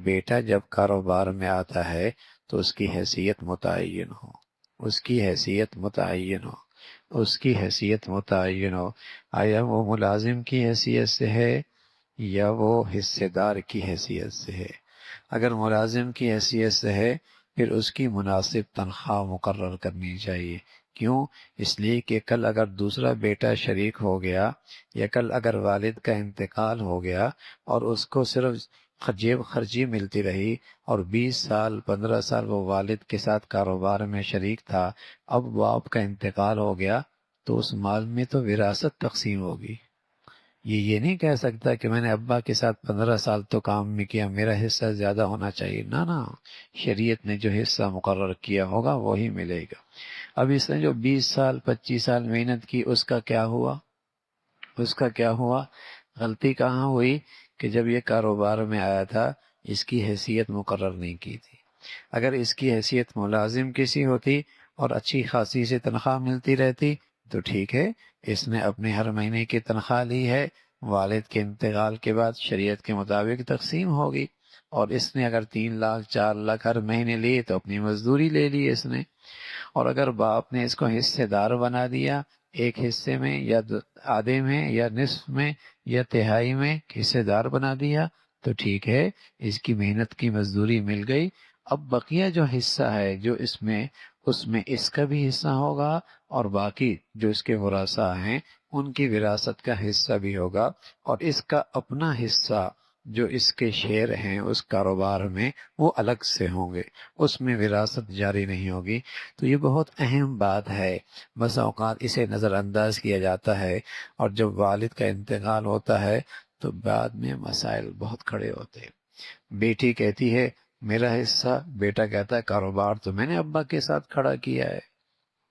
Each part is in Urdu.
بیٹا جب کاروبار میں آتا ہے تو اس کی حیثیت متعین ہو، اس کی حیثیت متعین ہو، اس کی حیثیت متعین ہو۔ آیا وہ ملازم کی حیثیت سے ہے یا وہ حصے دار کی حیثیت سے ہے؟ اگر ملازم کی حیثیت سے ہے پھر اس کی مناسب تنخواہ مقرر کرنی چاہیے۔ کیوں؟ اس لیے کہ کل اگر دوسرا بیٹا شریک ہو گیا یا کل اگر والد کا انتقال ہو گیا اور اس کو صرف جیب خرچی ملتی رہی اور 20 سال 15 سال وہ والد کے ساتھ کاروبار میں شریک تھا، اب باپ کا انتقال ہو گیا تو اس مال میں تو وراثت تقسیم ہوگی۔ یہ نہیں کہہ سکتا کہ میں نے ابا کے ساتھ 15 سال تو کام میں کیا، میرا حصہ زیادہ ہونا چاہیے۔ نہ، شریعت نے جو حصہ مقرر کیا ہوگا وہی ملے گا۔ اب اس نے جو 20 سال 25 سال محنت کی، اس کا کیا ہوا؟ اس کا کیا ہوا؟ غلطی کہاں ہوئی کہ جب یہ کاروبار میں آیا تھا اس کی حیثیت مقرر نہیں کی تھی۔ اگر اس کی حیثیت ملازم کسی ہوتی اور اچھی خاصی سے تنخواہ ملتی رہتی تو ٹھیک ہے، اس نے اپنے ہر مہینے کی تنخواہ لی ہے، والد کے انتقال کے بعد شریعت کے مطابق تقسیم ہوگی، اور اس نے اگر 3 لاکھ 4 لاکھ ہر مہینے لیے تو اپنی مزدوری لے لی اس نے۔ اور اگر باپ نے اس کو حصے دار بنا دیا، ایک حصے میں یا آدھے میں یا نصف میں یا تہائی میں حصے دار بنا دیا تو ٹھیک ہے، اس کی محنت کی مزدوری مل گئی۔ اب بقیہ جو حصہ ہے جو اس میں اس کا بھی حصہ ہوگا، اور باقی جو اس کے ورثاء ہیں ان کی وراثت کا حصہ بھی ہوگا، اور اس کا اپنا حصہ جو اس کے شیئر ہیں اس کاروبار میں وہ الگ سے ہوں گے، اس میں وراثت جاری نہیں ہوگی۔ تو یہ بہت اہم بات ہے، بس اوقات اسے نظر انداز کیا جاتا ہے، اور جب والد کا انتقال ہوتا ہے تو بعد میں مسائل بہت کھڑے ہوتے ہیں۔ بیٹی کہتی ہے میرا حصہ، بیٹا کہتا ہے کاروبار تو میں نے ابا کے ساتھ کھڑا کیا ہے،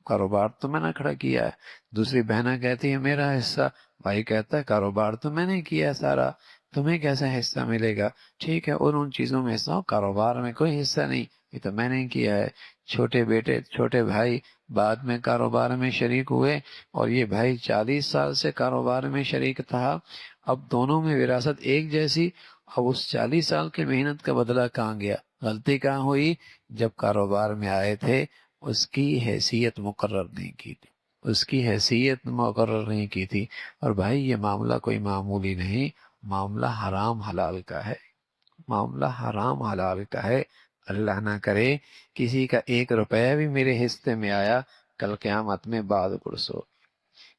کاروبار تو میں نے کھڑا کیا ہے۔ دوسری بہنیں کہتی ہے میرا حصہ، بھائی کہتا ہے کاروبار تو میں نے کیا سارا، تمہیں کیسا حصہ ملے گا؟ ٹھیک ہے، ان چیزوں میں حصہ ہو، کاروبار میں کوئی حصہ نہیں، یہ تو میں نے کیا ہے۔ چھوٹے بیٹے چھوٹے بھائی بعد میں کاروبار میں شریک ہوئے، اور یہ بھائی 40 سال سے کاروبار میں شریک تھا، اب دونوں میں وراثت ایک جیسی۔ اب اس 40 سال کی محنت کا بدلہ کہاں گیا؟ غلطی کہاں ہوئی؟ جب کاروبار میں آئے تھے اس کی حیثیت مقرر نہیں کی تھی، اس کی حیثیت مقرر نہیں کی تھی۔ اور بھائی یہ معاملہ کوئی معمولی نہیں، معاملہ حرام حلال کا ہے، معاملہ حرام حلال کا ہے۔ اللہ نہ کرے کسی کا 1 روپیہ بھی میرے حصے میں آیا، کل قیامت میں بعد پرسو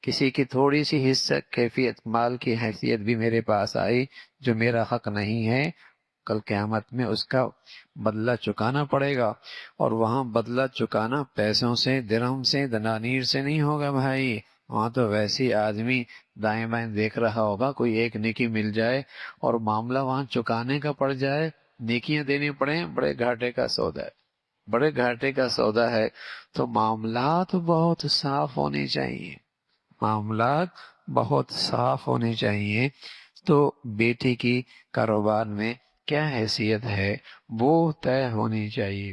کسی کی تھوڑی سی حصہ کیفیت مال کی حیثیت بھی میرے پاس آئی جو میرا حق نہیں ہے، کل قیامت میں اس کا بدلہ چکانا پڑے گا۔ اور وہاں بدلہ چکانا پیسوں سے، درہم سے، دنانیر سے نہیں ہوگا بھائی، وہاں تو ویسی آدمی دائیں بائیں دیکھ رہا ہوگا کوئی ایک نیکی مل جائے اور معاملہ وہاں چکانے کا پڑ جائے، نیکیاں دینی پڑیں، بڑے گھاٹے کا سودا ہے، بڑے گھاٹے کا سودا ہے۔ تو معاملات بہت صاف ہونے چاہیے، معاملات بہت صاف ہونے چاہیے۔ تو بیٹی کی کاروبار میں کیا حیثیت ہے وہ طے ہونی چاہیے۔